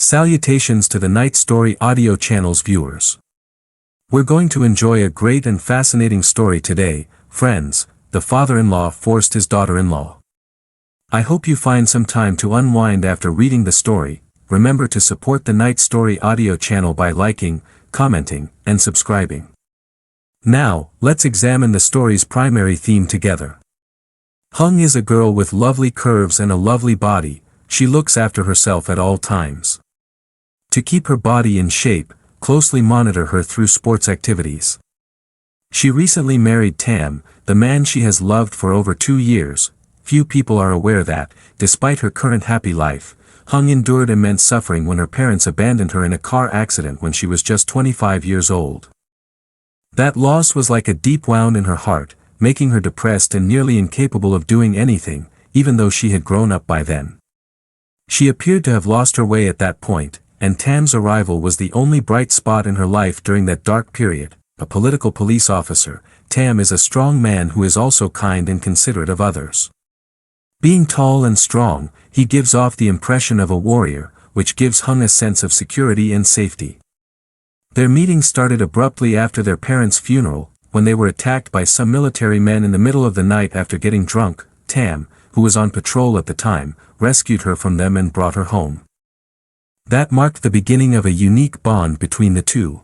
Salutations to the Night Story audio channel's viewers. We're going to enjoy a great and fascinating story today, friends. The father-in-law forced his daughter-in-law. I hope you find some time to unwind after reading the story. Remember to support the Night Story audio channel by liking, commenting, and subscribing. Now, let's examine the story's primary theme together. Hung is a girl with lovely curves and a lovely body. She looks after herself at all times. To keep her body in shape, closely monitor her through sports activities. She recently married Tam, the man she has loved for over 2 years. Few people are aware that, despite her current happy life, Hung endured immense suffering when her parents abandoned her in a car accident when she was just 25 years old. That loss was like a deep wound in her heart, making her depressed and nearly incapable of doing anything, even though she had grown up by then. She appeared to have lost her way at that point, and Tam's arrival was the only bright spot in her life during that dark period. A political police officer, Tam is a strong man who is also kind and considerate of others. Being tall and strong, he gives off the impression of a warrior, which gives Hung a sense of security and safety. Their meeting started abruptly after their parents' funeral, when they were attacked by some military men in the middle of the night after getting drunk. Tam, who was on patrol at the time, rescued her from them and brought her home. That marked the beginning of a unique bond between the two.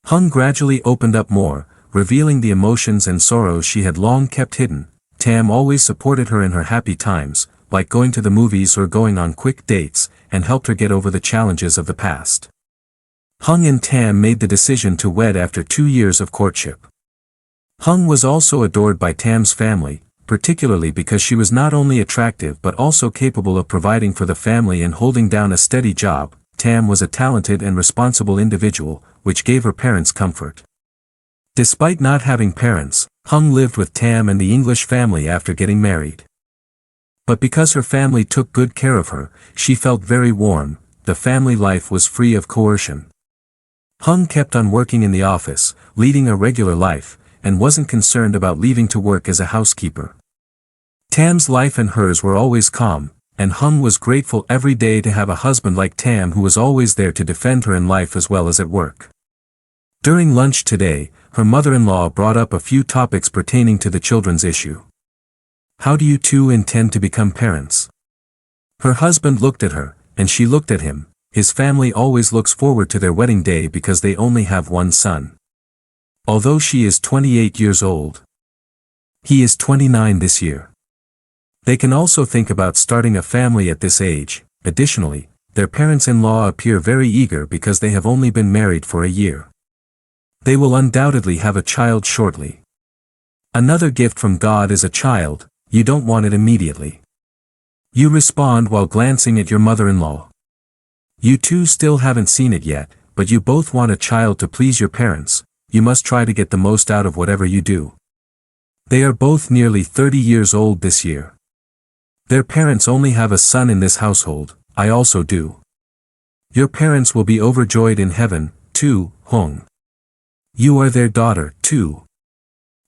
Hung gradually opened up more, revealing the emotions and sorrows she had long kept hidden. Tam always supported her in her happy times, like going to the movies or going on quick dates, and helped her get over the challenges of the past. Hung and Tam made the decision to wed after 2 years of courtship. Hung was also adored by Tam's family, particularly because she was not only attractive but also capable of providing for the family and holding down a steady job. Tam was a talented and responsible individual, which gave her parents comfort. Despite not having parents, Hung lived with Tam and the English family after getting married. But because her family took good care of her, she felt very warm. The family life was free of coercion. Hung kept on working in the office, leading a regular life, and wasn't concerned about leaving to work as a housekeeper. Tam's life and hers were always calm, and Hung was grateful every day to have a husband like Tam who was always there to defend her in life as well as at work. During lunch today, her mother-in-law brought up a few topics pertaining to the children's issue. How do you two intend to become parents? Her husband looked at her, and she looked at him. His family always looks forward to their wedding day because they only have one son. Although she is 28 years old. He is 29 this year. They can also think about starting a family at this age. Additionally, their parents-in-law appear very eager because they have only been married for a year. They will undoubtedly have a child shortly. Another gift from God is a child. You don't want it immediately. You respond while glancing at your mother-in-law. You two still haven't seen it yet, but you both want a child to please your parents. You must try to get the most out of whatever you do. They are both nearly 30 years old this year. Their parents only have a son in this household. I also do. Your parents will be overjoyed in heaven, too, Hung. You are their daughter, too.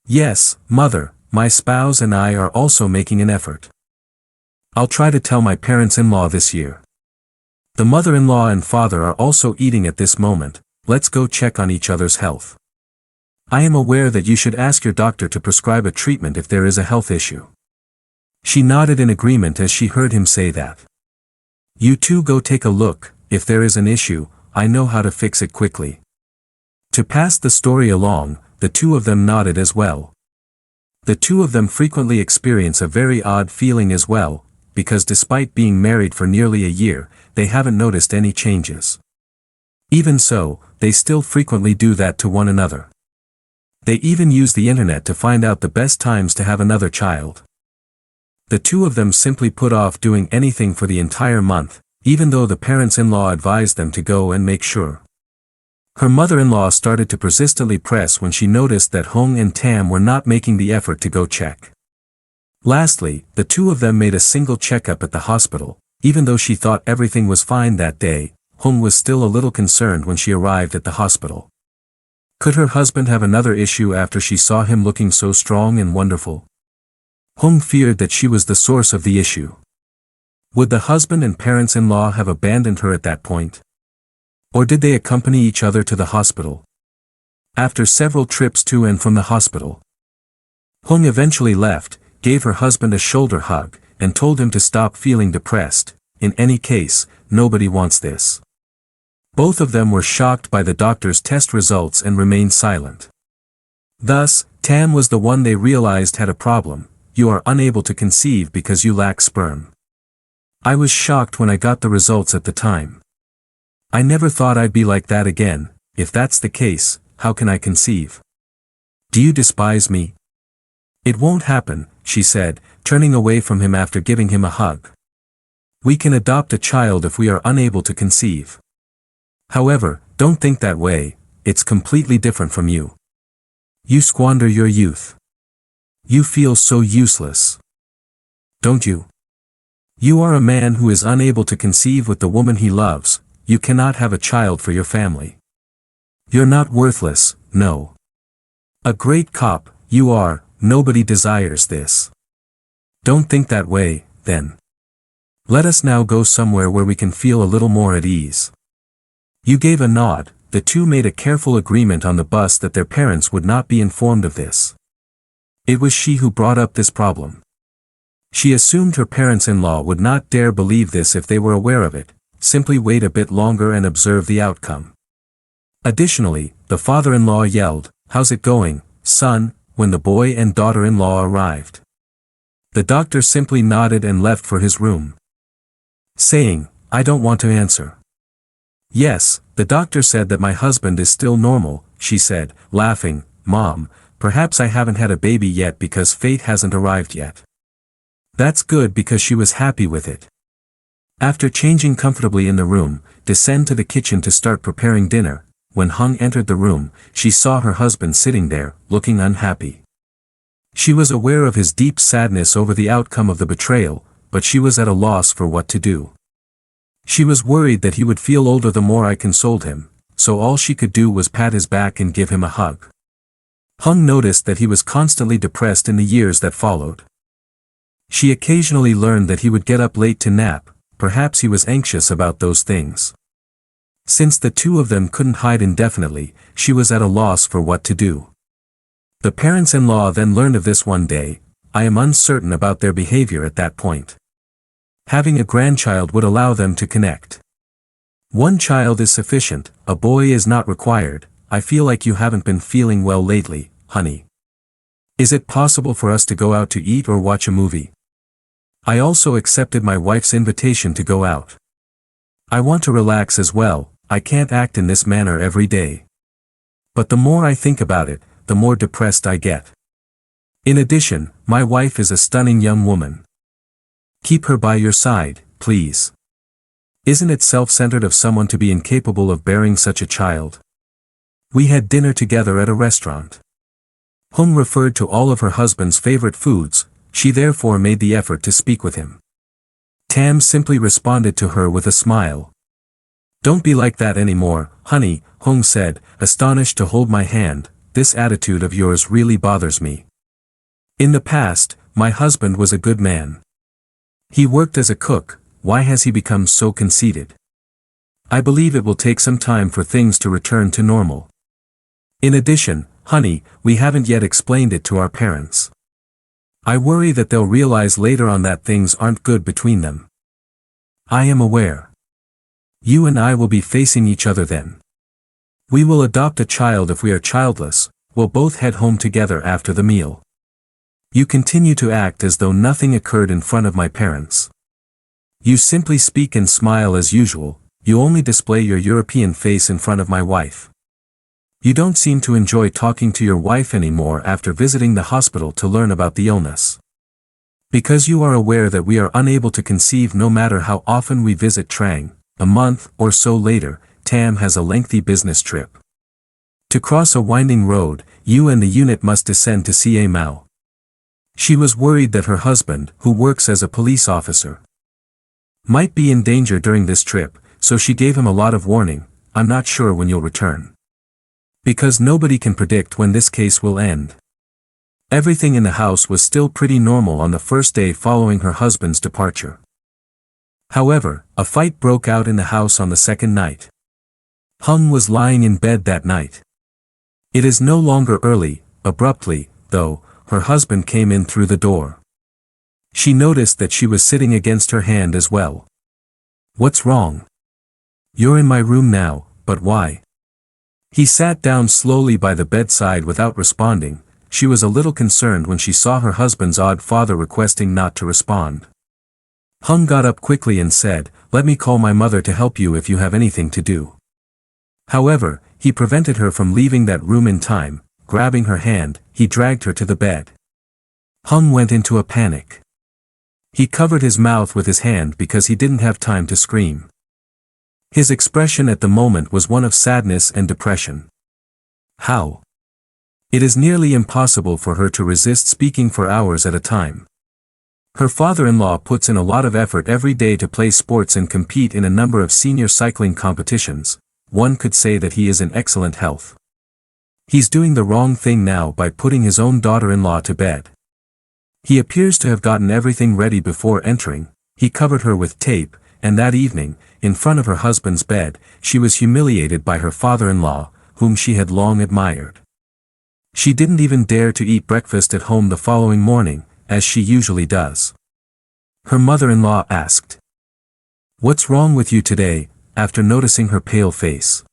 Yes, mother, my spouse and I are also making an effort. I'll try to tell my parents-in-law this year. The mother-in-law and father are also eating at this moment. Let's go check on each other's health. I am aware that you should ask your doctor to prescribe a treatment if there is a health issue. She nodded in agreement as she heard him say that. You two go take a look. If there is an issue, I know how to fix it quickly. To pass the story along, the two of them nodded as well. The two of them frequently experience a very odd feeling as well, because despite being married for nearly a year, they haven't noticed any changes. Even so, they still frequently do that to one another. They even use the internet to find out the best times to have another child. The two of them simply put off doing anything for the entire month, even though the parents-in-law advised them to go and make sure. Her mother-in-law started to persistently press when she noticed that Hung and Tam were not making the effort to go check. Lastly, the two of them made a single checkup at the hospital. Even though she thought everything was fine that day, Hung was still a little concerned when she arrived at the hospital. Could her husband have another issue after she saw him looking so strong and wonderful? Hung feared that she was the source of the issue. Would the husband and parents-in-law have abandoned her at that point? Or did they accompany each other to the hospital? After several trips to and from the hospital, Hung eventually left, gave her husband a shoulder hug, and told him to stop feeling depressed. In any case, nobody wants this. Both of them were shocked by the doctor's test results and remained silent. Thus, Tam was the one they realized had a problem. You are unable to conceive because you lack sperm. I was shocked when I got the results at the time. I never thought I'd be like that again. If that's the case, how can I conceive? Do you despise me? It won't happen, she said, turning away from him after giving him a hug. We can adopt a child if we are unable to conceive. However, don't think that way, it's completely different from you. You squander your youth. You feel so useless. Don't you? You are a man who is unable to conceive with the woman he loves. You cannot have a child for your family. You're not worthless, no. A great cop, you are, nobody desires this. Don't think that way, then. Let us now go somewhere where we can feel a little more at ease. You gave a nod. The two made a careful agreement on the bus that their parents would not be informed of this. It was she who brought up this problem. She assumed her parents-in-law would not dare believe this if they were aware of it. Simply wait a bit longer and observe the outcome. Additionally, the father-in-law yelled, "How's it going, son?" when the boy and daughter-in-law arrived. The doctor simply nodded and left for his room, saying, "I don't want to answer." "Yes, the doctor said that my husband is still normal," she said, laughing. "Mom, perhaps I haven't had a baby yet because fate hasn't arrived yet." That's good because she was happy with it. After changing comfortably in the room, descend to the kitchen to start preparing dinner. When Hung entered the room, she saw her husband sitting there, looking unhappy. She was aware of his deep sadness over the outcome of the betrayal, but she was at a loss for what to do. She was worried that he would feel older the more I consoled him, so all she could do was pat his back and give him a hug. Hung noticed that he was constantly depressed in the years that followed. She occasionally learned that he would get up late to nap. Perhaps he was anxious about those things. Since the two of them couldn't hide indefinitely, she was at a loss for what to do. The parents-in-law then learned of this one day. I am uncertain about their behavior at that point. Having a grandchild would allow them to connect. One child is sufficient, a boy is not required. I feel like you haven't been feeling well lately, honey. Is it possible for us to go out to eat or watch a movie? I also accepted my wife's invitation to go out. I want to relax as well. I can't act in this manner every day. But the more I think about it, the more depressed I get. In addition, my wife is a stunning young woman. Keep her by your side, please. Isn't it self-centered of someone to be incapable of bearing such a child? We had dinner together at a restaurant. Hung referred to all of her husband's favorite foods. She therefore made the effort to speak with him. Tam simply responded to her with a smile. Don't be like that anymore, honey, Hung said, astonished to hold my hand. This attitude of yours really bothers me. In the past, my husband was a good man. He worked as a cook. Why has he become so conceited? I believe it will take some time for things to return to normal. In addition, honey, we haven't yet explained it to our parents. I worry that they'll realize later on that things aren't good between them. I am aware. You and I will be facing each other then. We will adopt a child if we are childless. We'll both head home together after the meal. You continue to act as though nothing occurred in front of my parents. You simply speak and smile as usual. You only display your European face in front of my wife. You don't seem to enjoy talking to your wife anymore after visiting the hospital to learn about the illness. Because you are aware that we are unable to conceive no matter how often we visit Trang. A month or so later, Tam has a lengthy business trip. To cross a winding road, you and the unit must descend to Ca Mau. She was worried that her husband, who works as a police officer, might be in danger during this trip, so she gave him a lot of warning. I'm not sure when you'll return. Because nobody can predict when this case will end. Everything in the house was still pretty normal on the first day following her husband's departure. However, a fight broke out in the house on the second night. Hung was lying in bed that night. It is no longer early. Abruptly, though, her husband came in through the door. She noticed that she was sitting against her hand as well. "What's wrong? You're in my room now, but why?" He sat down slowly by the bedside without responding. She was a little concerned when she saw her husband's odd father requesting not to respond. Hung got up quickly and said, "Let me call my mother to help you if you have anything to do." However, he prevented her from leaving that room in time. Grabbing her hand, he dragged her to the bed. Hung went into a panic. He covered his mouth with his hand because he didn't have time to scream. His expression at the moment was one of sadness and depression. How? It is nearly impossible for her to resist speaking for hours at a time. Her father-in-law puts in a lot of effort every day to play sports and compete in a number of senior cycling competitions. One could say that he is in excellent health. He's doing the wrong thing now by putting his own daughter-in-law to bed. He appears to have gotten everything ready before entering. He covered her with tape, and that evening, in front of her husband's bed, she was humiliated by her father-in-law, whom she had long admired. She didn't even dare to eat breakfast at home the following morning, as she usually does. Her mother-in-law asked, "What's wrong with you today?" after noticing her pale face.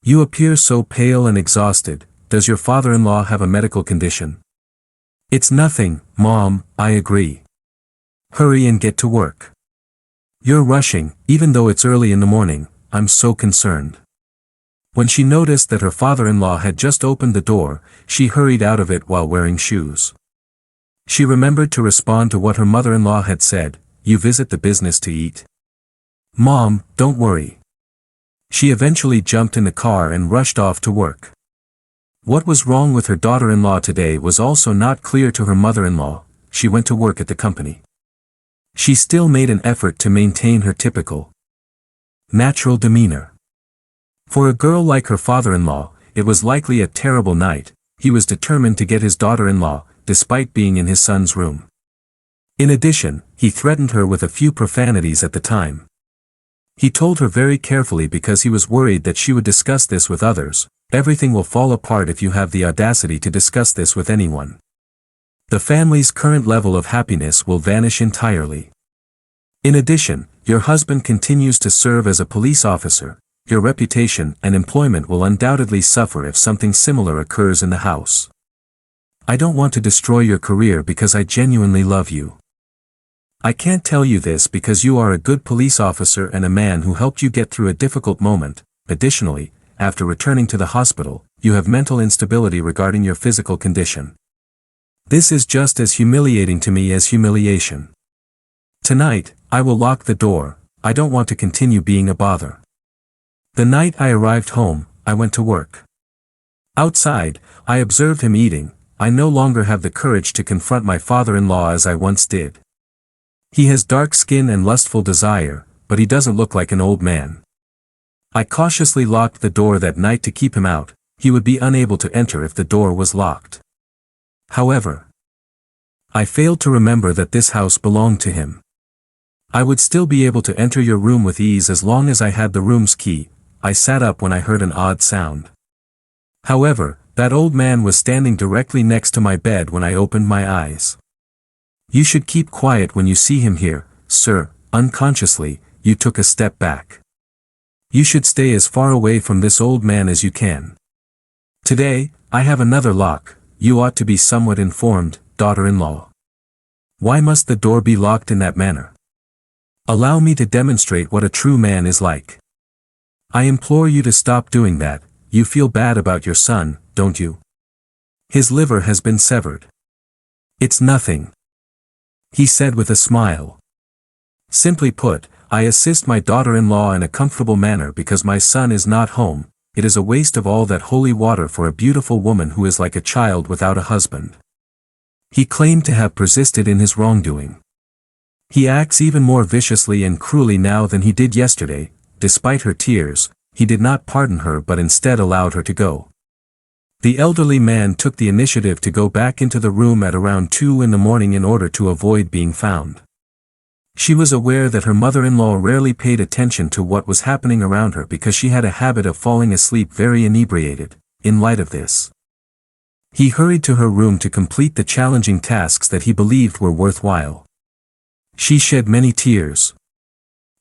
"You appear so pale and exhausted. Does your father-in-law have a medical condition?" "It's nothing, Mom, I agree. Hurry and get to work. You're rushing, even though it's early in the morning. I'm so concerned." When she noticed that her father-in-law had just opened the door, she hurried out of it while wearing shoes. She remembered to respond to what her mother-in-law had said, "You visit the business to eat." "Mom, don't worry." She eventually jumped in the car and rushed off to work. What was wrong with her daughter-in-law today was also not clear to her mother-in-law. She went to work at the company. She still made an effort to maintain her typical, natural demeanor. For a girl like her father-in-law, it was likely a terrible night. He was determined to get his daughter-in-law, despite being in his son's room. In addition, he threatened her with a few profanities at the time. He told her very carefully because he was worried that she would discuss this with others. "Everything will fall apart if you have the audacity to discuss this with anyone. The family's current level of happiness will vanish entirely. In addition, your husband continues to serve as a police officer. Your reputation and employment will undoubtedly suffer if something similar occurs in the house. I don't want to destroy your career because I genuinely love you. I can't tell you this because you are a good police officer and a man who helped you get through a difficult moment. Additionally, after returning to the hospital, you have mental instability regarding your physical condition. This is just as humiliating to me as humiliation. Tonight, I will lock the door. I don't want to continue being a bother." The night I arrived home, I went to work. Outside, I observed him eating. I no longer have the courage to confront my father-in-law as I once did. He has dark skin and lustful desire, but he doesn't look like an old man. I cautiously locked the door that night to keep him out. He would be unable to enter if the door was locked. However, I failed to remember that this house belonged to him. I would still be able to enter your room with ease as long as I had the room's key. I sat up when I heard an odd sound. However, that old man was standing directly next to my bed when I opened my eyes. "You should keep quiet when you see him here, sir." Unconsciously, you took a step back. "You should stay as far away from this old man as you can. Today, I have another lock. You ought to be somewhat informed, daughter-in-law. Why must the door be locked in that manner? Allow me to demonstrate what a true man is like. I implore you to stop doing that. You feel bad about your son, don't you? His liver has been severed." "It's nothing," he said with a smile. "Simply put, I assist my daughter-in-law in a comfortable manner because my son is not home. It is a waste of all that holy water for a beautiful woman who is like a child without a husband." He claimed to have persisted in his wrongdoing. He acts even more viciously and cruelly now than he did yesterday. Despite her tears, he did not pardon her but instead allowed her to go. The elderly man took the initiative to go back into the room at around 2 in the morning in order to avoid being found. She was aware that her mother-in-law rarely paid attention to what was happening around her because she had a habit of falling asleep very inebriated. In light of this, he hurried to her room to complete the challenging tasks that he believed were worthwhile. She shed many tears.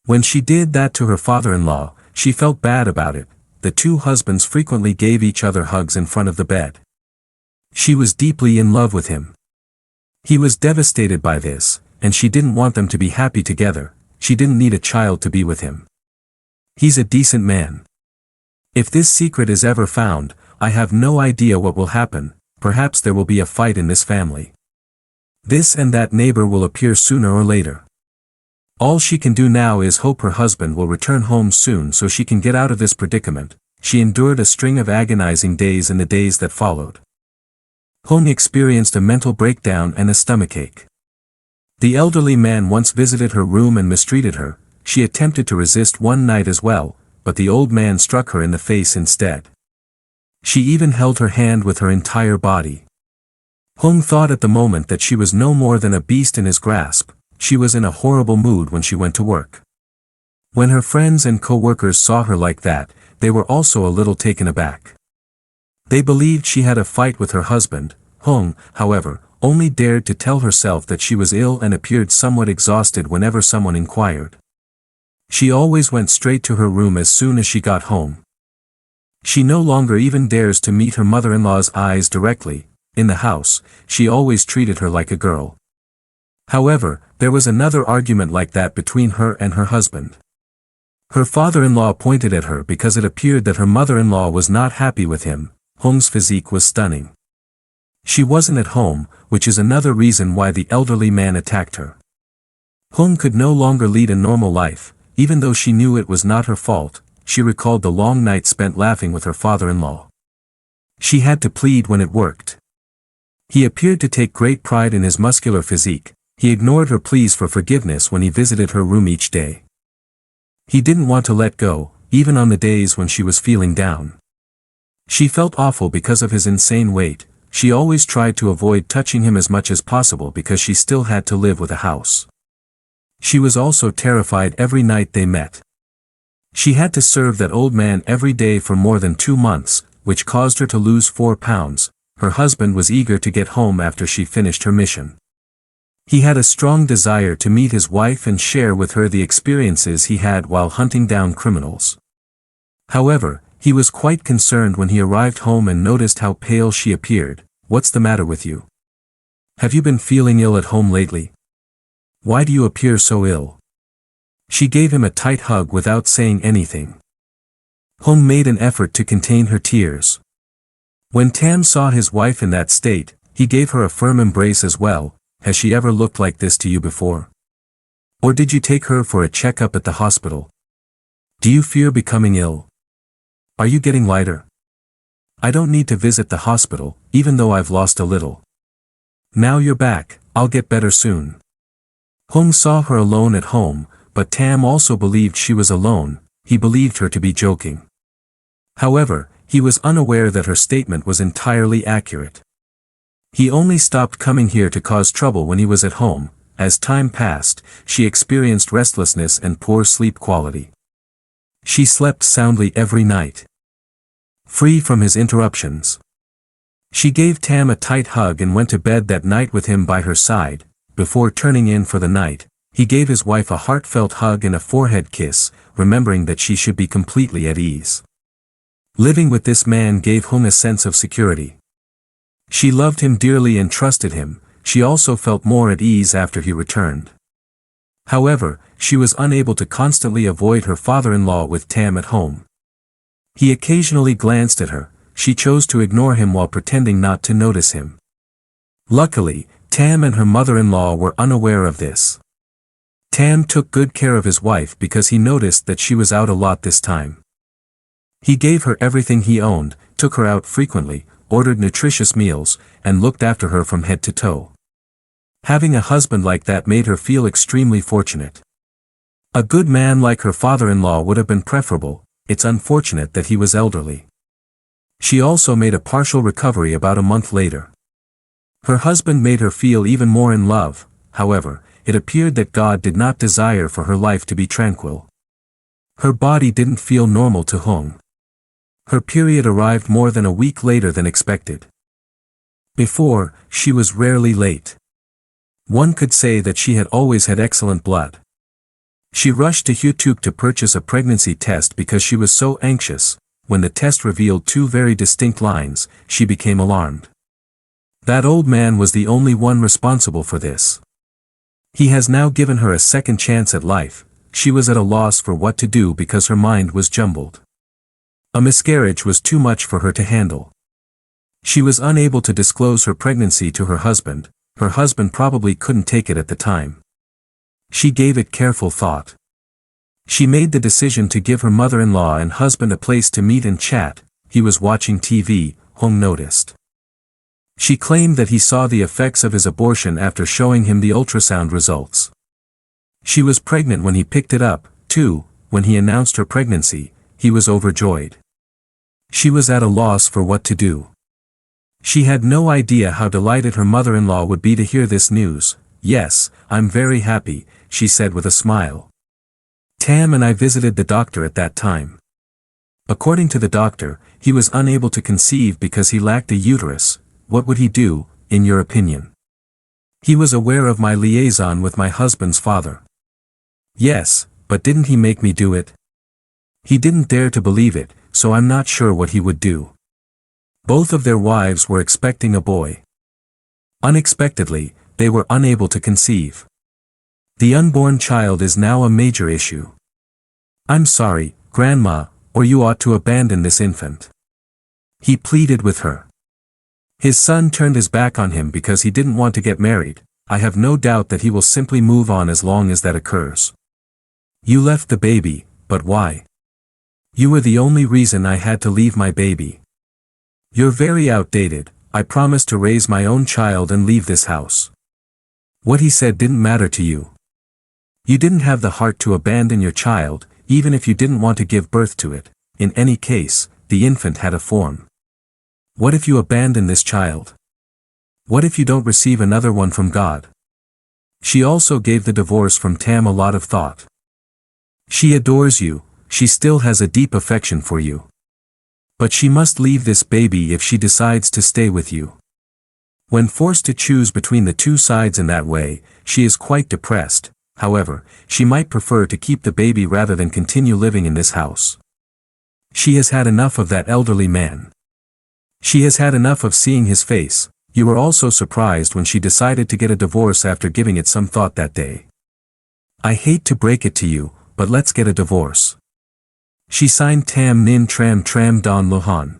When she did that to her father-in-law, she felt bad about it. The two husbands frequently gave each other hugs in front of the bed. She was deeply in love with him. He was devastated by this, and she didn't want them to be happy together. She didn't need a child to be with him. He's a decent man. If this secret is ever found, I have no idea what will happen. Perhaps there will be a fight in this family. This and that neighbor will appear sooner or later. All she can do now is hope her husband will return home soon so she can get out of this predicament. She endured a string of agonizing days in the days that followed. Hong experienced a mental breakdown and a stomachache. The elderly man once visited her room and mistreated her. She attempted to resist one night as well, but the old man struck her in the face instead. She even held her hand with her entire body. Hong thought at the moment that she was no more than a beast in his grasp. She was in a horrible mood when she went to work. When her friends and co-workers saw her like that, they were also a little taken aback. They believed she had a fight with her husband. Hong, however, only dared to tell herself that she was ill and appeared somewhat exhausted whenever someone inquired. She always went straight to her room as soon as she got home. She no longer even dares to meet her mother-in-law's eyes directly. In the house, she always treated her like a girl. However, there was another argument like that between her and her husband. Her father-in-law pointed at her because it appeared that her mother-in-law was not happy with him. Hong's physique was stunning. She wasn't at home, which is another reason why the elderly man attacked her. Hong could no longer lead a normal life, even though she knew it was not her fault. She recalled the long nights spent laughing with her father-in-law. She had to plead when it worked. He appeared to take great pride in his muscular physique. He ignored her pleas for forgiveness when he visited her room each day. He didn't want to let go, even on the days when she was feeling down. She felt awful because of his insane weight. She always tried to avoid touching him as much as possible because she still had to live with a house. She was also terrified every night they met. She had to serve that old man every day for more than 2 months, which caused her to lose 4 pounds. Her husband was eager to get home after she finished her mission. He had a strong desire to meet his wife and share with her the experiences he had while hunting down criminals. However, he was quite concerned when he arrived home and noticed how pale she appeared. "What's the matter with you? Have you been feeling ill at home lately? Why do you appear so ill?" She gave him a tight hug without saying anything. Hong made an effort to contain her tears. When Tam saw his wife in that state, he gave her a firm embrace as well. "Has she ever looked like this to you before? Or did you take her for a checkup at the hospital? Do you fear becoming ill? Are you getting lighter? I don't need to visit the hospital, even though I've lost a little. Now you're back, I'll get better soon." Hong saw her alone at home, but Tam also believed she was alone. He believed her to be joking. However, he was unaware that her statement was entirely accurate. He only stopped coming here to cause trouble when he was at home. As time passed, she experienced restlessness and poor sleep quality. She slept soundly every night, free from his interruptions. She gave Tam a tight hug and went to bed that night with him by her side. Before turning in for the night, he gave his wife a heartfelt hug and a forehead kiss, remembering that she should be completely at ease. Living with this man gave Hong a sense of security. She loved him dearly and trusted him. She also felt more at ease after he returned. However, she was unable to constantly avoid her father-in-law with Tam at home. He occasionally glanced at her. She chose to ignore him while pretending not to notice him. Luckily, Tam and her mother-in-law were unaware of this. Tam took good care of his wife because he noticed that she was out a lot this time. He gave her everything he owned, took her out frequently, ordered nutritious meals, and looked after her from head to toe. Having a husband like that made her feel extremely fortunate. A good man like her father-in-law would have been preferable. It's unfortunate that he was elderly. She also made a partial recovery about a month later. Her husband made her feel even more in love. However, it appeared that God did not desire for her life to be tranquil. Her body didn't feel normal to Hung. Her period arrived more than a week later than expected. Before, she was rarely late. One could say that she had always had excellent blood. She rushed to Hutuk to purchase a pregnancy test because she was so anxious. When the test revealed two very distinct lines, she became alarmed. That old man was the only one responsible for this. He has now given her a second chance at life. She was at a loss for what to do because her mind was jumbled. A miscarriage was too much for her to handle. She was unable to disclose her pregnancy to her husband. Her husband probably couldn't take it at the time. She gave it careful thought. She made the decision to give her mother-in-law and husband a place to meet and chat. He was watching TV, Hung noticed. She claimed that he saw the effects of his abortion after showing him the ultrasound results. She was pregnant when he picked it up, too. When he announced her pregnancy, he was overjoyed. She was at a loss for what to do. She had no idea how delighted her mother-in-law would be to hear this news. "Yes, I'm very happy," she said with a smile. "Tam and I visited the doctor at that time. According to the doctor, he was unable to conceive because he lacked a uterus. What would he do, in your opinion? He was aware of my liaison with my husband's father." "Yes, but didn't he make me do it?" "He didn't dare to believe it, so I'm not sure what he would do." Both of their wives were expecting a boy. Unexpectedly, they were unable to conceive. The unborn child is now a major issue. "I'm sorry, Grandma, or you ought to abandon this infant," he pleaded with her. His son turned his back on him because he didn't want to get married. "I have no doubt that he will simply move on as long as that occurs." "You left the baby, but why?" "You were the only reason I had to leave my baby." "You're very outdated. I promised to raise my own child and leave this house." What he said didn't matter to you. You didn't have the heart to abandon your child, even if you didn't want to give birth to it. In any case, the infant had a form. What if you abandon this child? What if you don't receive another one from God? She also gave the divorce from Tam a lot of thought. She adores you, she still has a deep affection for you. But she must leave this baby if she decides to stay with you. When forced to choose between the two sides in that way, she is quite depressed. However, she might prefer to keep the baby rather than continue living in this house. She has had enough of that elderly man. She has had enough of seeing his face. You were also surprised when she decided to get a divorce after giving it some thought that day. I hate to break it to you, but let's get a divorce. She signed Tam Nin Tram Tram Don Lohan.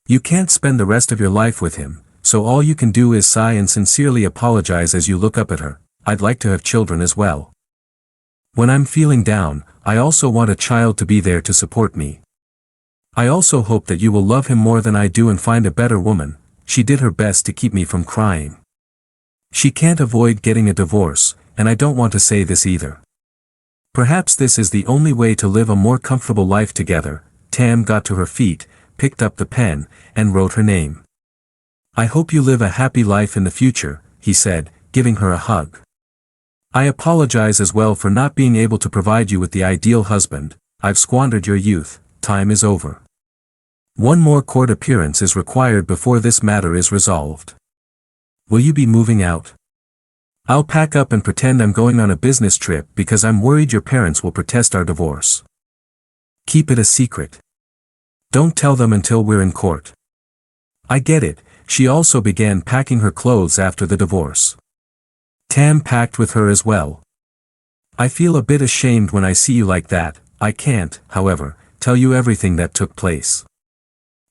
You can't spend the rest of your life with him, so all you can do is sigh and sincerely apologize as you look up at her. I'd like to have children as well. When I'm feeling down, I also want a child to be there to support me. I also hope that you will love him more than I do and find a better woman. She did her best to keep me from crying. She can't avoid getting a divorce, and I don't want to say this either. Perhaps this is the only way to live a more comfortable life together. Tam got to her feet, picked up the pen, and wrote her name. I hope you live a happy life in the future, he said, giving her a hug. I apologize as well for not being able to provide you with the ideal husband. I've squandered your youth. Time is over. One more court appearance is required before this matter is resolved. Will you be moving out? I'll pack up and pretend I'm going on a business trip because I'm worried your parents will protest our divorce. Keep it a secret. Don't tell them until we're in court. I get it. She also began packing her clothes after the divorce. Tam packed with her as well. I feel a bit ashamed when I see you like that. I can't, however, tell you everything that took place.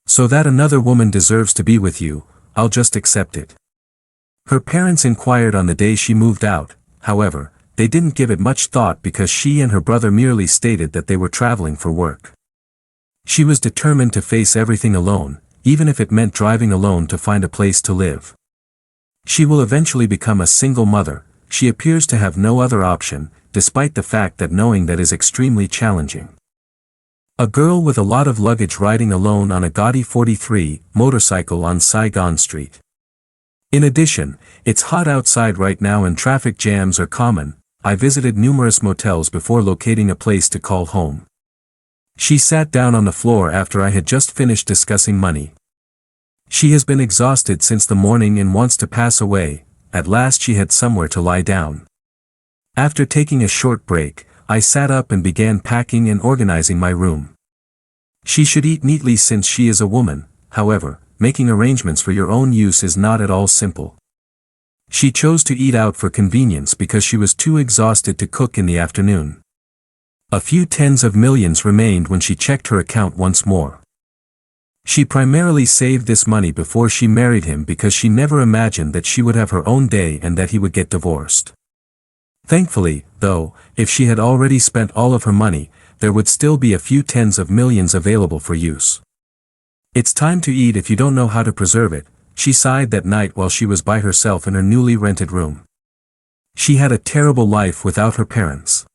So that another woman deserves to be with you, I'll just accept it. Her parents inquired on the day she moved out. However, they didn't give it much thought because she and her brother merely stated that they were traveling for work. She was determined to face everything alone, even if it meant driving alone to find a place to live. She will eventually become a single mother. She appears to have no other option, despite the fact that knowing that is extremely challenging. A girl with a lot of luggage riding alone on a gaudy 43 motorcycle on Saigon Street. In addition, it's hot outside right now and traffic jams are common. I visited numerous motels before locating a place to call home. She sat down on the floor after I had just finished discussing money. She has been exhausted since the morning and wants to pass away. At last she had somewhere to lie down. After taking a short break, I sat up and began packing and organizing my room. She should eat neatly since she is a woman. However, making arrangements for your own use is not at all simple. She chose to eat out for convenience because she was too exhausted to cook in the afternoon. A few tens of millions remained when she checked her account once more. She primarily saved this money before she married him because she never imagined that she would have her own day and that he would get divorced. Thankfully, though, if she had already spent all of her money, there would still be a few tens of millions available for use. It's time to eat if you don't know how to preserve it, she sighed that night while she was by herself in her newly rented room. She had a terrible life without her parents.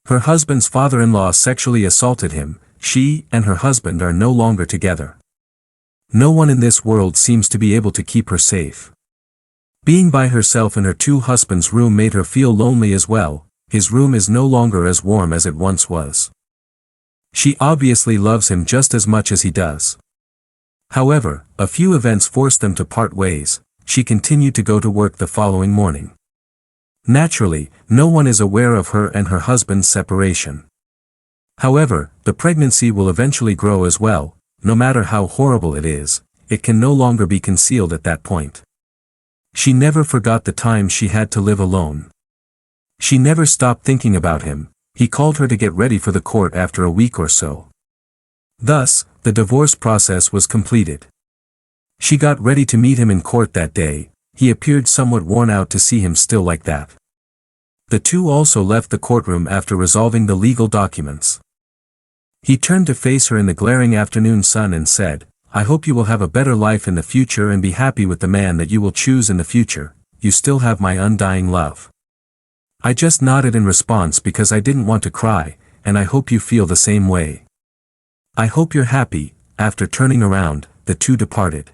Her husband's father-in-law sexually assaulted him. She and her husband are no longer together. No one in this world seems to be able to keep her safe. Being by herself in her two husbands' room made her feel lonely as well. His room is no longer as warm as it once was. She obviously loves him just as much as he does. However, a few events forced them to part ways. She continued to go to work the following morning. Naturally, no one is aware of her and her husband's separation. However, the pregnancy will eventually grow as well. No matter how horrible it is, it can no longer be concealed at that point. She never forgot the time she had to live alone. She never stopped thinking about him. He called her to get ready for the court after a week or so. Thus, the divorce process was completed. She got ready to meet him in court that day. He appeared somewhat worn out to see him still like that. The two also left the courtroom after resolving the legal documents. He turned to face her in the glaring afternoon sun and said, "I hope you will have a better life in the future and be happy with the man that you will choose in the future. You still have my undying love." I just nodded in response because I didn't want to cry, and I hope you feel the same way. I hope you're happy. After turning around, the two departed.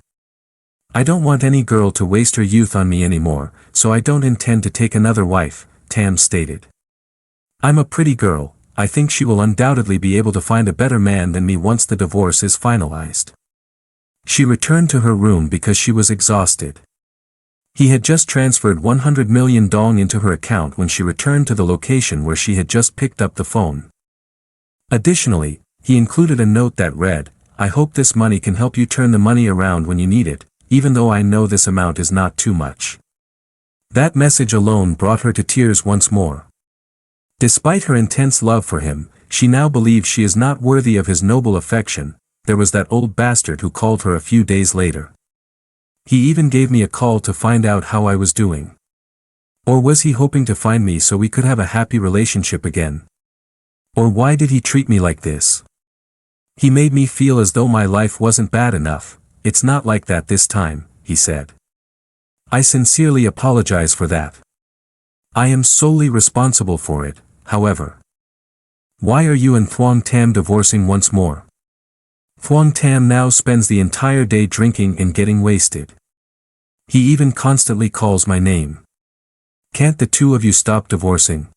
I don't want any girl to waste her youth on me anymore, so I don't intend to take another wife, Tam stated. I'm a pretty girl. I think she will undoubtedly be able to find a better man than me once the divorce is finalized. She returned to her room because she was exhausted. He had just transferred 100 million dong into her account when she returned to the location where she had just picked up the phone. Additionally, he included a note that read, "I hope this money can help you turn the money around when you need it, even though I know this amount is not too much." That message alone brought her to tears once more. Despite her intense love for him, she now believes she is not worthy of his noble affection. There was that old bastard who called her a few days later. He even gave me a call to find out how I was doing. Or was he hoping to find me so we could have a happy relationship again? Or why did he treat me like this? He made me feel as though my life wasn't bad enough. It's not like that this time, he said. I sincerely apologize for that. I am solely responsible for it, however. Why are you and Thuong Tam divorcing once more? Thuong Tam now spends the entire day drinking and getting wasted. He even constantly calls my name. Can't the two of you stop divorcing?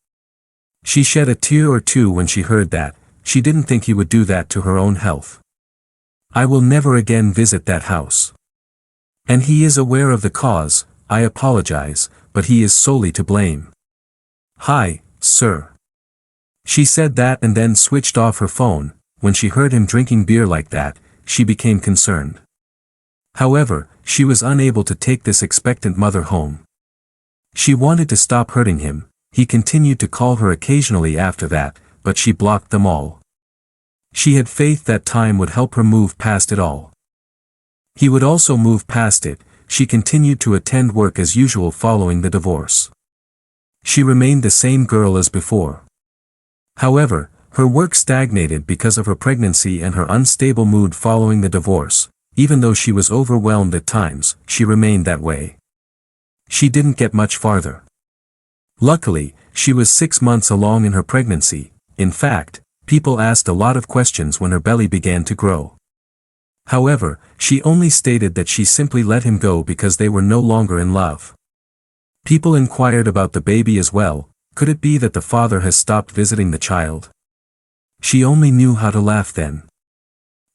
She shed a tear or two when she heard that. She didn't think he would do that to her own health. I will never again visit that house. And he is aware of the cause. I apologize, but he is solely to blame. Hi, sir. She said that and then switched off her phone. When she heard him drinking beer like that, she became concerned. However, she was unable to take this expectant mother home. She wanted to stop hurting him. He continued to call her occasionally after that, but she blocked them all. She had faith that time would help her move past it all. He would also move past it. She continued to attend work as usual following the divorce. She remained the same girl as before. However, her work stagnated because of her pregnancy and her unstable mood following the divorce. Even though she was overwhelmed at times, she remained that way. She didn't get much farther. Luckily, she was 6 months along in her pregnancy. In fact, people asked a lot of questions when her belly began to grow. However, she only stated that she simply let him go because they were no longer in love. People inquired about the baby as well. Could it be that the father has stopped visiting the child? She only knew how to laugh then.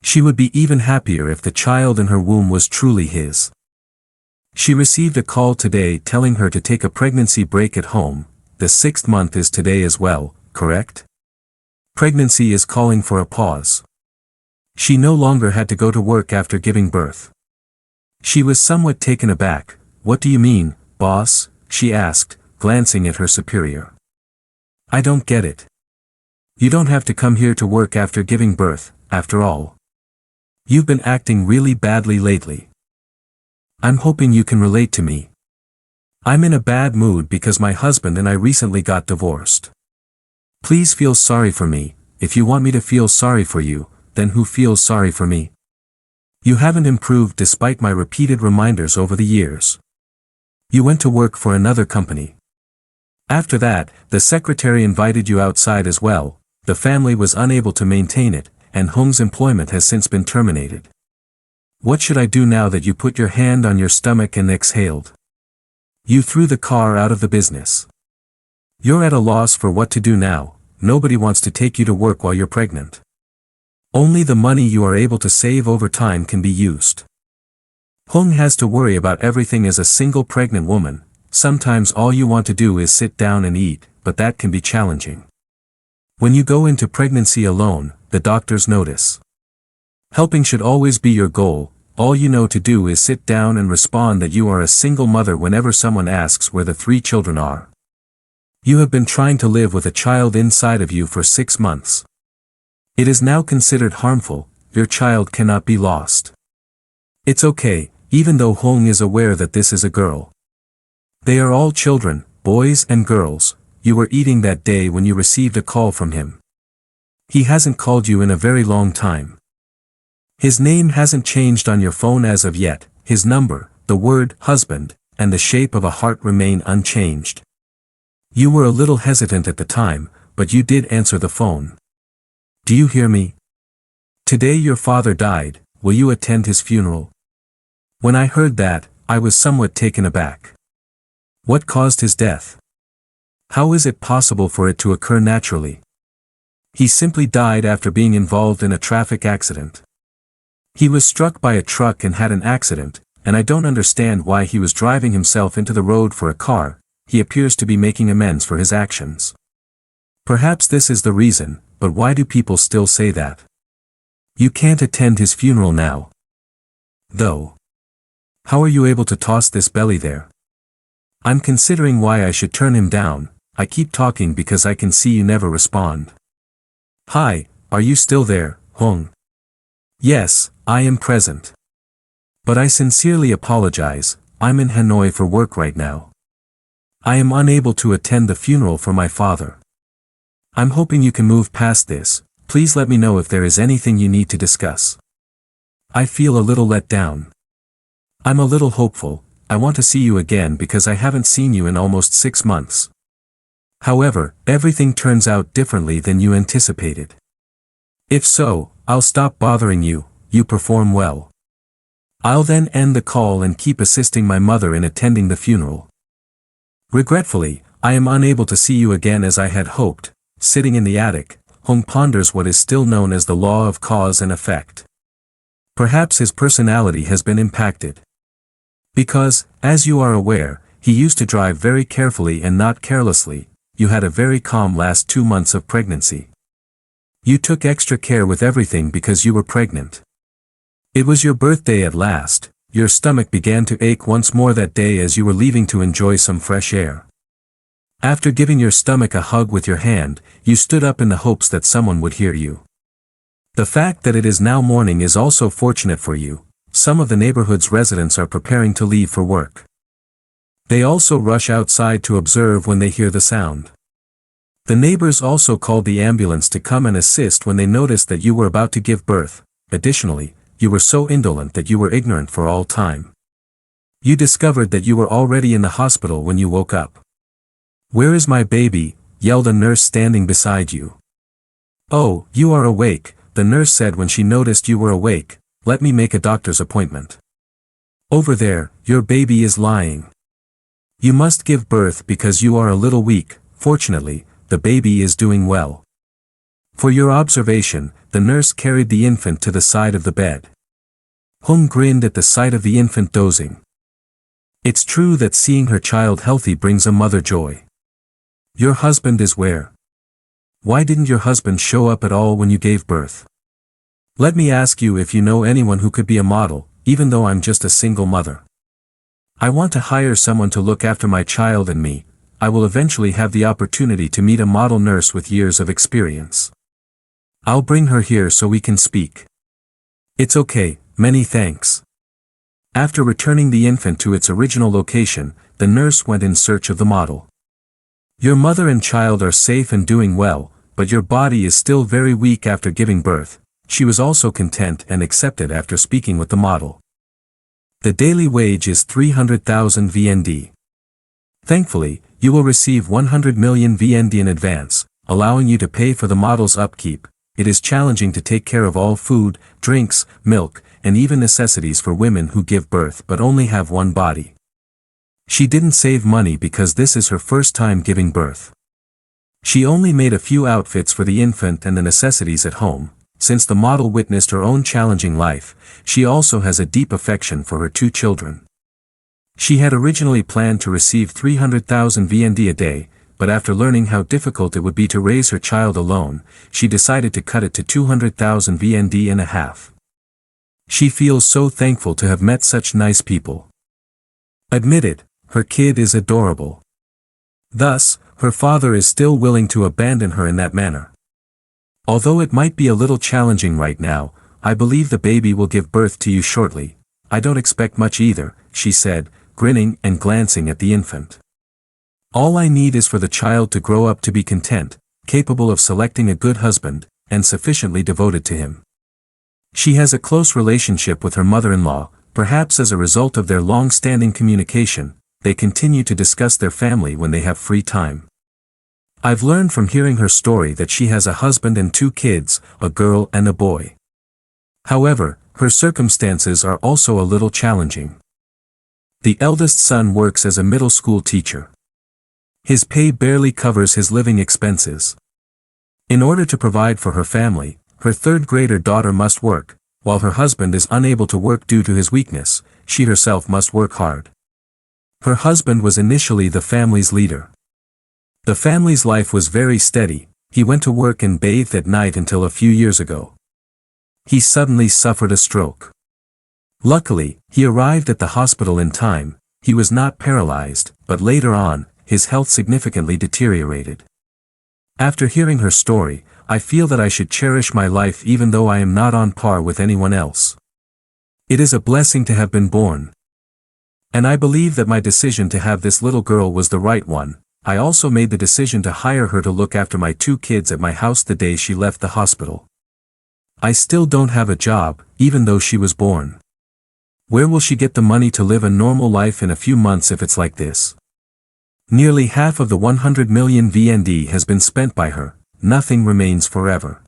She would be even happier if the child in her womb was truly his. She received a call today telling her to take a pregnancy break at home. The 6th month is today as well, correct? Pregnancy is calling for a pause. She no longer had to go to work after giving birth. She was somewhat taken aback. What do you mean, boss? She asked, glancing at her superior. I don't get it. You don't have to come here to work after giving birth, after all. You've been acting really badly lately. I'm hoping you can relate to me. I'm in a bad mood because my husband and I recently got divorced. Please feel sorry for me. If you want me to feel sorry for you, then who feels sorry for me? You haven't improved despite my repeated reminders over the years. You went to work for another company. After that, the secretary invited you outside as well. The family was unable to maintain it, and Hong's employment has since been terminated. What should I do now that you put your hand on your stomach and exhaled? You threw the car out of the business. You're at a loss for what to do now. Nobody wants to take you to work while you're pregnant. Only the money you are able to save over time can be used. Hong has to worry about everything as a single pregnant woman. Sometimes all you want to do is sit down and eat, but that can be challenging. When you go into pregnancy alone, the doctors notice. Helping should always be your goal. All you know to do is sit down and respond that you are a single mother whenever someone asks where the 3 children are. You have been trying to live with a child inside of you for 6 months. It is now considered harmful. Your child cannot be lost. It's okay, even though Hong is aware that this is a girl. They are all children, boys and girls. You were eating that day when you received a call from him. He hasn't called you in a very long time. His name hasn't changed on your phone as of yet. His number, the word husband, and the shape of a heart remain unchanged. You were a little hesitant at the time, but you did answer the phone. Do you hear me? Today your father died. Will you attend his funeral? When I heard that, I was somewhat taken aback. What caused his death? How is it possible for it to occur naturally? He simply died after being involved in a traffic accident. He was struck by a truck and had an accident, and I don't understand why he was driving himself into the road for a car. He appears to be making amends for his actions. Perhaps this is the reason, but why do people still say that? You can't attend his funeral now. Though. How are you able to toss this belly there? I'm considering why I should turn him down. I keep talking because I can see you never respond. Hi, are you still there, Hong? Yes, I am present. But I sincerely apologize. I'm in Hanoi for work right now. I am unable to attend the funeral for my father. I'm hoping you can move past this. Please let me know if there is anything you need to discuss. I feel a little let down. I'm a little hopeful. I want to see you again because I haven't seen you in almost 6 months. However, everything turns out differently than you anticipated. If so, I'll stop bothering you. You perform well. I'll then end the call and keep assisting my mother in attending the funeral. Regretfully, I am unable to see you again as I had hoped. Sitting in the attic, Hong ponders what is still known as the law of cause and effect. Perhaps his personality has been impacted. Because, as you are aware, he used to drive very carefully and not carelessly. You had a very calm last 2 months of pregnancy. You took extra care with everything because you were pregnant. It was your birthday at last. Your stomach began to ache once more that day as you were leaving to enjoy some fresh air. After giving your stomach a hug with your hand, you stood up in the hopes that someone would hear you. The fact that it is now morning is also fortunate for you. Some of the neighborhood's residents are preparing to leave for work. They also rush outside to observe when they hear the sound. The neighbors also called the ambulance to come and assist when they noticed that you were about to give birth. Additionally, you were so indolent that you were ignorant for all time. You discovered that you were already in the hospital when you woke up. "Where is my baby?" yelled a nurse standing beside you. "Oh, you are awake," the nurse said when she noticed you were awake. let me make a doctor's appointment. Over there, your baby is lying. You must give birth because you are a little weak. Fortunately, the baby is doing well. For your observation, the nurse carried the infant to the side of the bed. Hum grinned at the sight of the infant dozing. It's true that seeing her child healthy brings a mother joy. Your husband is where? Why didn't your husband show up at all when you gave birth? Let me ask you if you know anyone who could be a model, even though I'm just a single mother. I want to hire someone to look after my child and me. I will eventually have the opportunity to meet a model nurse with years of experience. I'll bring her here so we can speak. It's okay, many thanks. After returning the infant to its original location, the nurse went in search of the model. Your mother and child are safe and doing well, but your body is still very weak after giving birth. She was also content and accepted after speaking with the model. The daily wage is 300,000 VND. Thankfully, you will receive 100 million VND in advance, allowing you to pay for the model's upkeep. It is challenging to take care of all food, drinks, milk, and even necessities for women who give birth but only have one body. She didn't save money because this is her first time giving birth. She only made a few outfits for the infant and the necessities at home. Since the model witnessed her own challenging life, she also has a deep affection for her 2 children. She had originally planned to receive 300,000 VND a day, but after learning how difficult it would be to raise her child alone, she decided to cut it to 200,000 VND and a half. She feels so thankful to have met such nice people. Admitted, her kid is adorable. Thus, her father is still willing to abandon her in that manner. Although it might be a little challenging right now, I believe the baby will give birth to you shortly. I don't expect much either, she said, grinning and glancing at the infant. All I need is for the child to grow up to be content, capable of selecting a good husband, and sufficiently devoted to him. She has a close relationship with her mother-in-law, perhaps as a result of their long-standing communication. They continue to discuss their family when they have free time. I've learned from hearing her story that she has a husband and 2 kids, a girl and a boy. However, her circumstances are also a little challenging. The eldest son works as a middle school teacher. His pay barely covers his living expenses. In order to provide for her family, her 3rd grader daughter must work. While her husband is unable to work due to his weakness, she herself must work hard. Her husband was initially the family's leader. The family's life was very steady. He went to work and bathed at night until a few years ago. He suddenly suffered a stroke. Luckily, he arrived at the hospital in time. He was not paralyzed, but later on, his health significantly deteriorated. After hearing her story, I feel that I should cherish my life even though I am not on par with anyone else. It is a blessing to have been born. And I believe that my decision to have this little girl was the right one. I also made the decision to hire her to look after my 2 kids at my house the day she left the hospital. I still don't have a job, even though she was born. Where will she get the money to live a normal life in a few months if it's like this? Nearly half of the 100 million VND has been spent by her. Nothing remains forever.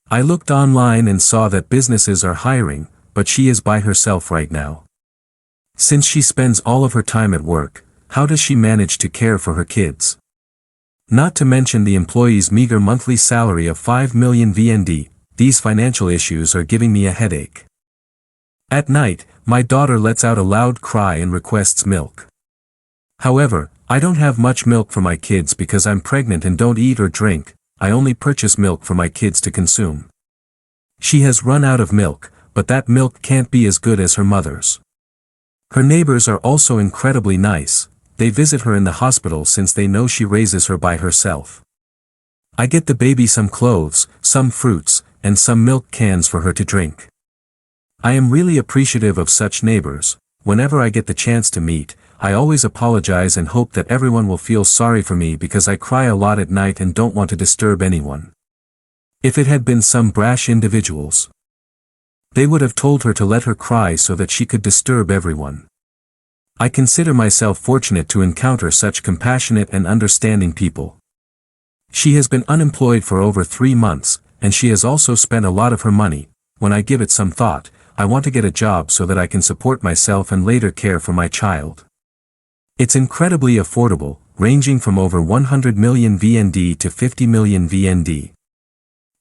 I looked online and saw that businesses are hiring, but she is by herself right now. Since she spends all of her time at work, how does she manage to care for her kids? Not to mention the employee's meager monthly salary of 5 million VND, these financial issues are giving me a headache. At night, my daughter lets out a loud cry and requests milk. However, I don't have much milk for my kids because I'm pregnant and don't eat or drink. I only purchase milk for my kids to consume. She has run out of milk, but that milk can't be as good as her mother's. Her neighbors are also incredibly nice. They visit her in the hospital since they know she raises her by herself. I get the baby some clothes, some fruits, and some milk cans for her to drink. I am really appreciative of such neighbors. Whenever I get the chance to meet, I always apologize and hope that everyone will feel sorry for me because I cry a lot at night and don't want to disturb anyone. If it had been some brash individuals, they would have told her to let her cry so that she could disturb everyone. I consider myself fortunate to encounter such compassionate and understanding people. She has been unemployed for over 3 months, and she has also spent a lot of her money. When I give it some thought, I want to get a job so that I can support myself and later care for my child. It's incredibly affordable, ranging from over 100 million VND to 50 million VND.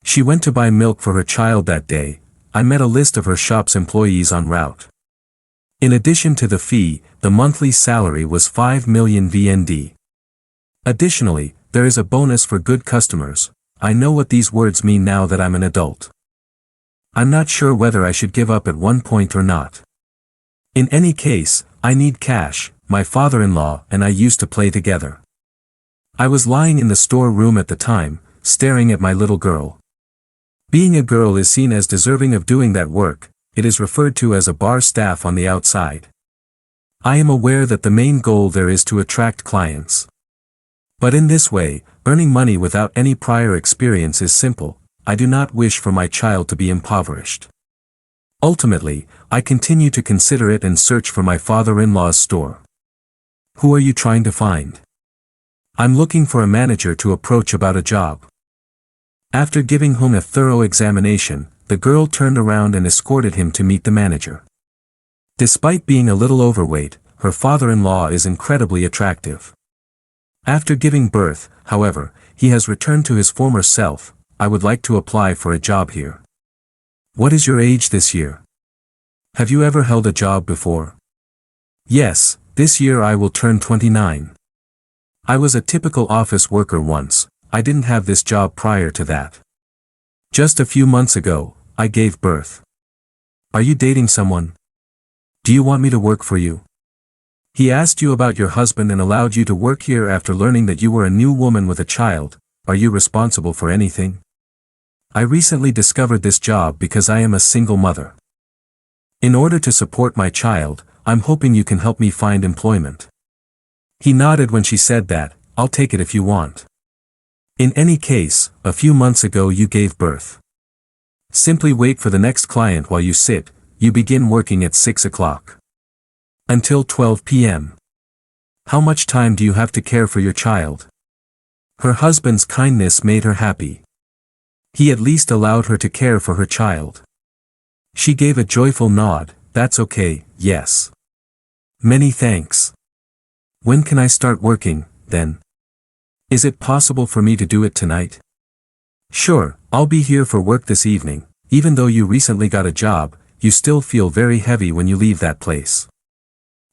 She went to buy milk for her child that day. I met a list of her shop's employees en route. In addition to the fee, the monthly salary was 5 million VND. Additionally, there is a bonus for good customers. I know what these words mean now that I'm an adult. I'm not sure whether I should give up at one point or not. In any case, I need cash. My father-in-law and I used to play together. I was lying in the store room at the time, staring at my little girl. Being a girl is seen as deserving of doing that work. It is referred to as a bar staff on the outside. I am aware that the main goal there is to attract clients. But in this way, earning money without any prior experience is simple. I do not wish for my child to be impoverished. Ultimately, I continue to consider it and search for my father-in-law's store. Who are you trying to find? I'm looking for a manager to approach about a job. After giving him a thorough examination, the girl turned around and escorted him to meet the manager. Despite being a little overweight, her father-in-law is incredibly attractive. After giving birth, however, he has returned to his former self. I would like to apply for a job here. What is your age this year? Have you ever held a job before? Yes, this year I will turn 29. I was a typical office worker once. I didn't have this job prior to that. Just a few months ago, I gave birth. Are you dating someone? Do you want me to work for you? He asked you about your husband and allowed you to work here after learning that you were a new woman with a child. Are you responsible for anything? I recently discovered this job because I am a single mother. In order to support my child, I'm hoping you can help me find employment. He nodded when she said that. I'll take it if you want. In any case, a few months ago you gave birth. Simply wait for the next client while you sit. You begin working at 6 o'clock. Until 12 p.m. How much time do you have to care for your child? Her husband's kindness made her happy. He at least allowed her to care for her child. She gave a joyful nod. That's okay, yes. Many thanks. When can I start working, then? Is it possible for me to do it tonight? Sure, I'll be here for work this evening. Even though you recently got a job, you still feel very heavy when you leave that place.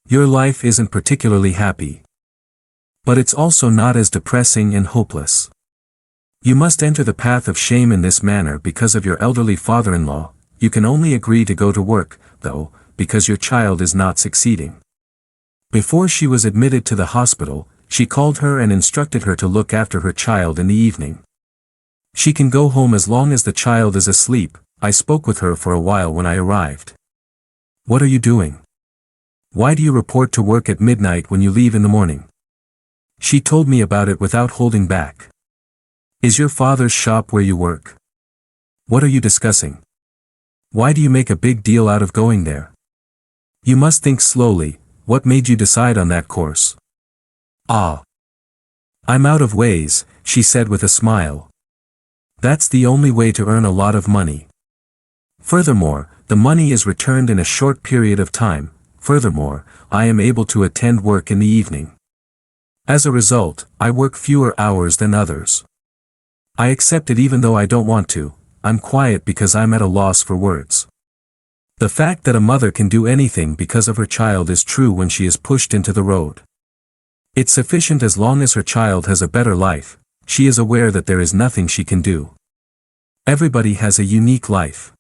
Your life isn't particularly happy. But it's also not as depressing and hopeless. You must enter the path of shame in this manner because of your elderly father-in-law. You can only agree to go to work, though, because your child is not succeeding. Before she was admitted to the hospital, she called her and instructed her to look after her child in the evening. She can go home as long as the child is asleep. I spoke with her for a while when I arrived. What are you doing? Why do you report to work at midnight when you leave in the morning? She told me about it without holding back. Is your father's shop where you work? What are you discussing? Why do you make a big deal out of going there? You must think slowly. What made you decide on that course? Ah. I'm out of ways, she said with a smile. That's the only way to earn a lot of money. Furthermore, the money is returned in a short period of time. Furthermore, I am able to attend work in the evening. As a result, I work fewer hours than others. I accept it even though I don't want to. I'm quiet because I'm at a loss for words. The fact that a mother can do anything because of her child is true when she is pushed into the road. It's sufficient as long as her child has a better life. She is aware that there is nothing she can do. Everybody has a unique life.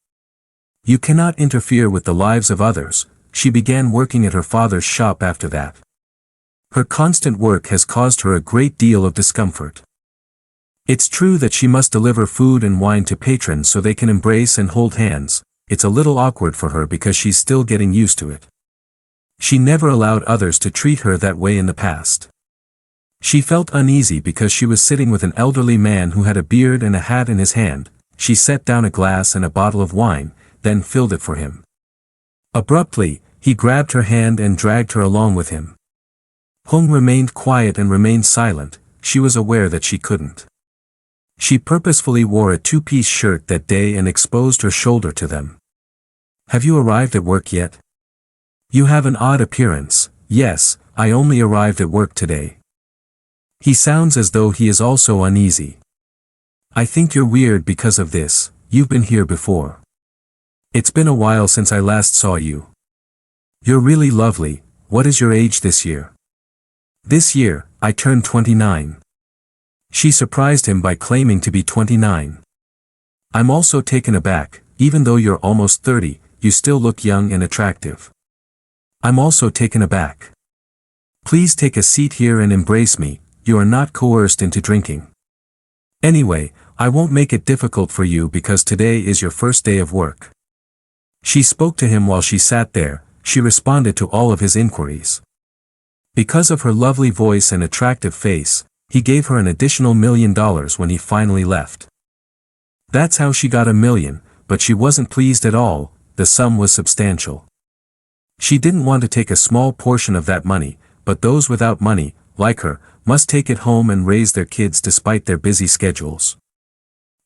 You cannot interfere with the lives of others. She began working at her father's shop after that. Her constant work has caused her a great deal of discomfort. It's true that she must deliver food and wine to patrons so they can embrace and hold hands. It's a little awkward for her because she's still getting used to it. She never allowed others to treat her that way in the past. She felt uneasy because she was sitting with an elderly man who had a beard and a hat in his hand. She set down a glass and a bottle of wine, then filled it for him. Abruptly, he grabbed her hand and dragged her along with him. Hung remained quiet and remained silent. She was aware that she couldn't. She purposefully wore a two-piece shirt that day and exposed her shoulder to them. Have you arrived at work yet? You have an odd appearance. Yes, I only arrived at work today. He sounds as though he is also uneasy. I think you're weird because of this. You've been here before. It's been a while since I last saw you. You're really lovely. What is your age this year? This year, I turned 29. She surprised him by claiming to be 29. I'm also taken aback. Even though you're almost 30, you still look young and attractive. I'm also taken aback. Please take a seat here and embrace me. You are not coerced into drinking. Anyway, I won't make it difficult for you because today is your first day of work. She spoke to him while she sat there. She responded to all of his inquiries. Because of her lovely voice and attractive face, he gave her an additional $1 million when he finally left. That's how she got $1 million, but she wasn't pleased at all. The sum was substantial. She didn't want to take a small portion of that money, but those without money, like her, must take it home and raise their kids despite their busy schedules.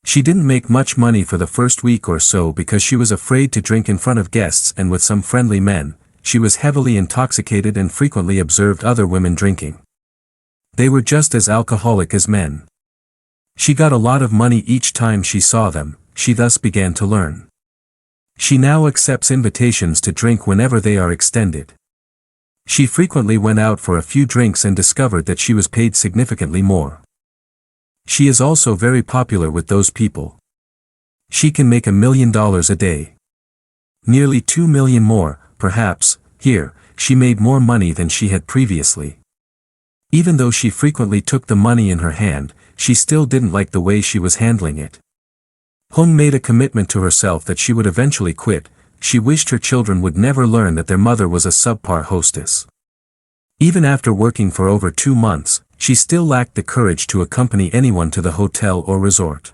She didn't make much money for the first week or so because she was afraid to drink in front of guests and with some friendly men. She was heavily intoxicated and frequently observed other women drinking. They were just as alcoholic as men. She got a lot of money each time she saw them. She thus began to learn. She now accepts invitations to drink whenever they are extended. She frequently went out for a few drinks and discovered that she was paid significantly more. She is also very popular with those people. She can make $1 million a day. Nearly 2 million more, perhaps. Here, she made more money than she had previously. Even though she frequently took the money in her hand, she still didn't like the way she was handling it. Hung made a commitment to herself that she would eventually quit. She wished her children would never learn that their mother was a subpar hostess. Even after working for over 2 months, she still lacked the courage to accompany anyone to the hotel or resort.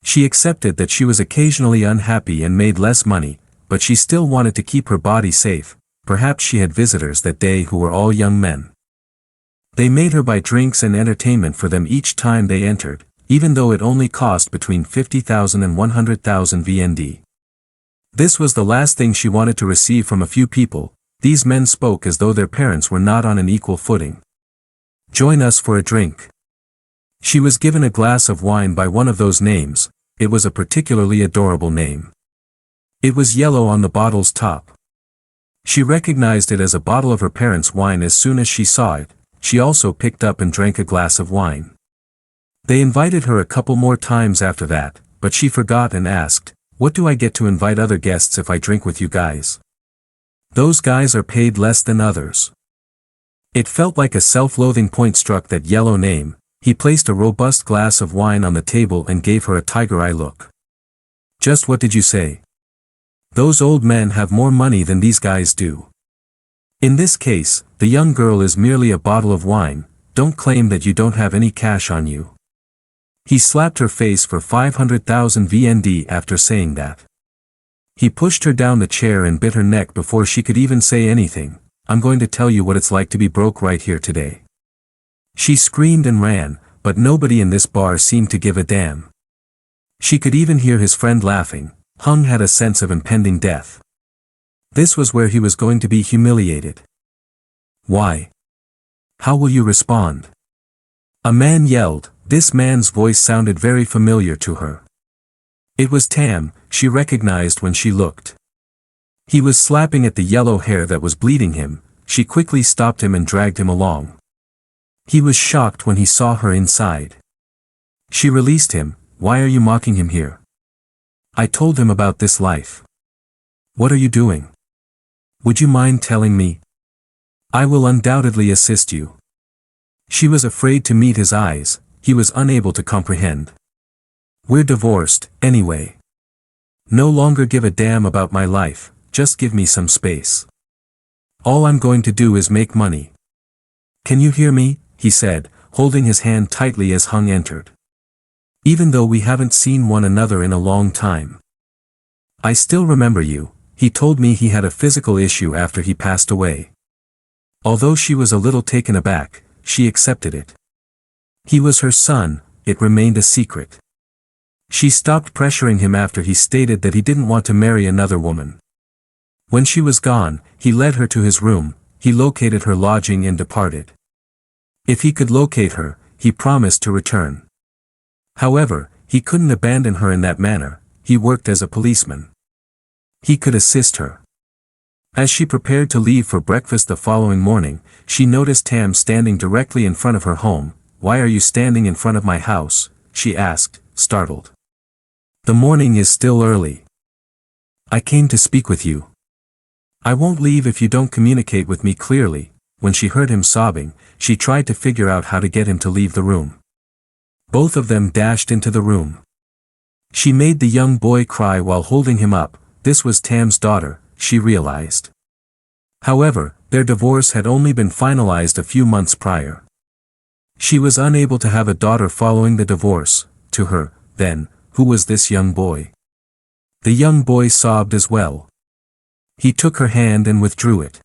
She accepted that she was occasionally unhappy and made less money, but she still wanted to keep her body safe. Perhaps she had visitors that day who were all young men. They made her buy drinks and entertainment for them each time they entered, even though it only cost between 50,000 and 100,000 VND. This was the last thing she wanted to receive from a few people. These men spoke as though their parents were not on an equal footing. Join us for a drink. She was given a glass of wine by one of those names. It was a particularly adorable name. It was yellow on the bottle's top. She recognized it as a bottle of her parents' wine as soon as she saw it. She also picked up and drank a glass of wine. They invited her a couple more times after that, but she forgot and asked, "What do I get to invite other guests if I drink with you guys? Those guys are paid less than others." It felt like a self-loathing point struck that yellow name. He placed a robust glass of wine on the table and gave her a tiger eye look. "Just what did you say? Those old men have more money than these guys do. In this case, the young girl is merely a bottle of wine. Don't claim that you don't have any cash on you." He slapped her face for 500,000 VND after saying that. He pushed her down the chair and bit her neck before she could even say anything. "I'm going to tell you what it's like to be broke right here today." She screamed and ran, but nobody in this bar seemed to give a damn. She could even hear his friend laughing. Hung had a sense of impending death. This was where he was going to be humiliated. "Why? How will you respond?" A man yelled. This man's voice sounded very familiar to her. It was Tam. She recognized when she looked. He was slapping at the yellow hair that was bleeding him. She quickly stopped him and dragged him along. He was shocked when he saw her inside. She released him. "Why are you mocking him here? I told him about this life. What are you doing? Would you mind telling me? I will undoubtedly assist you." She was afraid to meet his eyes. He was unable to comprehend. "We're divorced, anyway. No longer give a damn about my life, just give me some space. All I'm going to do is make money. Can you hear me?" he said, holding his hand tightly as Hung entered. "Even though we haven't seen one another in a long time. I still remember you." He told me he had a physical issue after he passed away. Although she was a little taken aback, she accepted it. He was her son. It remained a secret. She stopped pressuring him after he stated that he didn't want to marry another woman. When she was gone, he led her to his room, he located her lodging and departed. If he could locate her, he promised to return. However, he couldn't abandon her in that manner. He worked as a policeman. He could assist her. As she prepared to leave for breakfast the following morning, she noticed Tam standing directly in front of her home. "Why are you standing in front of my house?" she asked, startled. "The morning is still early. I came to speak with you. I won't leave if you don't communicate with me clearly." When she heard him sobbing, she tried to figure out how to get him to leave the room. Both of them dashed into the room. She made the young boy cry while holding him up. This was Tam's daughter, she realized. However, their divorce had only been finalized a few months prior. She was unable to have a daughter following the divorce. To her, then, who was this young boy? The young boy sobbed as well. He took her hand and withdrew it.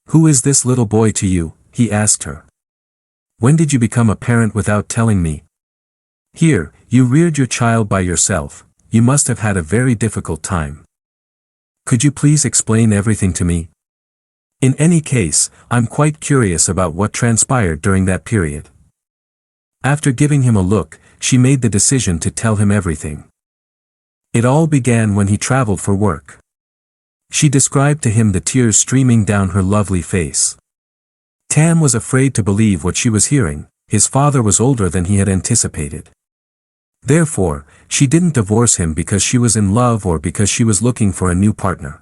"Who is this little boy to you?" he asked her. "When did you become a parent without telling me? Here, you reared your child by yourself. You must have had a very difficult time. Could you please explain everything to me? In any case, I'm quite curious about what transpired during that period." After giving him a look, she made the decision to tell him everything. It all began when he traveled for work. She described to him the tears streaming down her lovely face. Tam was afraid to believe what she was hearing. His father was older than he had anticipated. Therefore, she didn't divorce him because she was in love or because she was looking for a new partner.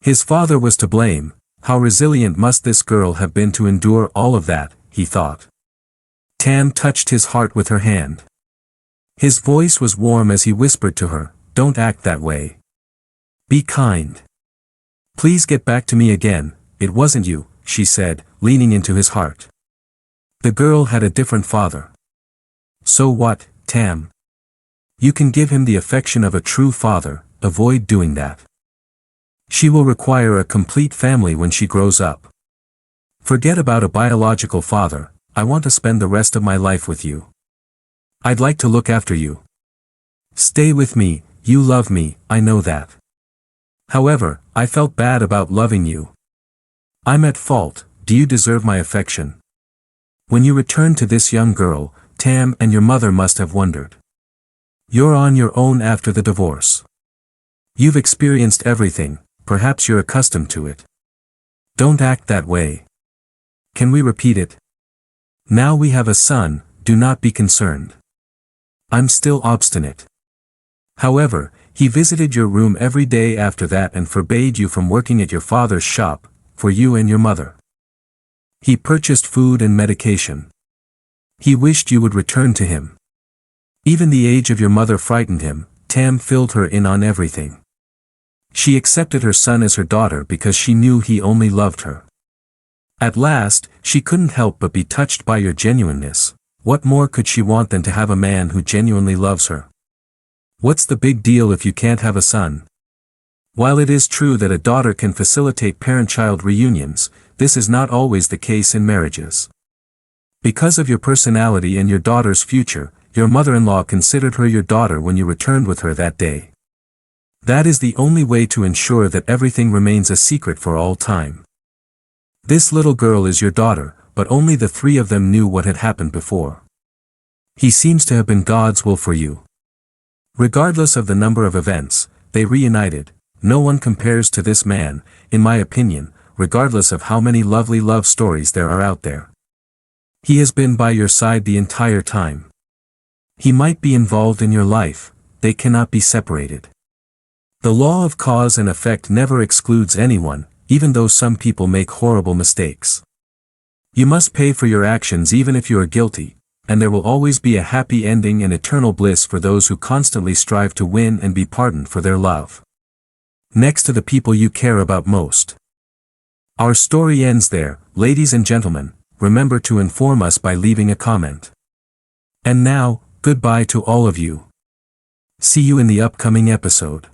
His father was to blame. How resilient must this girl have been to endure all of that, he thought. Tam touched his heart with her hand. His voice was warm as he whispered to her, "Don't act that way. Be kind. Please get back to me again. It wasn't you," she said, leaning into his heart. The girl had a different father. "So what, Tam? You can give him the affection of a true father. Avoid doing that. She will require a complete family when she grows up. Forget about a biological father. I want to spend the rest of my life with you. I'd like to look after you. Stay with me. You love me, I know that. However, I felt bad about loving you. I'm at fault. Do you deserve my affection?" When you returned to this young girl, Tam and your mother must have wondered. You're on your own after the divorce. You've experienced everything, perhaps you're accustomed to it. Don't act that way. Can we repeat it? Now we have a son, do not be concerned. I'm still obstinate. However, he visited your room every day after that and forbade you from working at your father's shop, for you and your mother. He purchased food and medication. He wished you would return to him. Even the age of your mother frightened him. Tam filled her in on everything. She accepted her son as her daughter because she knew he only loved her. At last, she couldn't help but be touched by your genuineness. What more could she want than to have a man who genuinely loves her? What's the big deal if you can't have a son? While it is true that a daughter can facilitate parent-child reunions, this is not always the case in marriages. Because of your personality and your daughter's future, your mother-in-law considered her your daughter when you returned with her that day. That is the only way to ensure that everything remains a secret for all time. This little girl is your daughter, but only the three of them knew what had happened before. He seems to have been God's will for you. Regardless of the number of events, they reunited. No one compares to this man, in my opinion, regardless of how many lovely love stories there are out there. He has been by your side the entire time. He might be involved in your life, they cannot be separated. The law of cause and effect never excludes anyone, even though some people make horrible mistakes. You must pay for your actions even if you are guilty, and there will always be a happy ending and eternal bliss for those who constantly strive to win and be pardoned for their love. Next to the people you care about most. Our story ends there, ladies and gentlemen. Remember to inform us by leaving a comment. And now, goodbye to all of you. See you in the upcoming episode.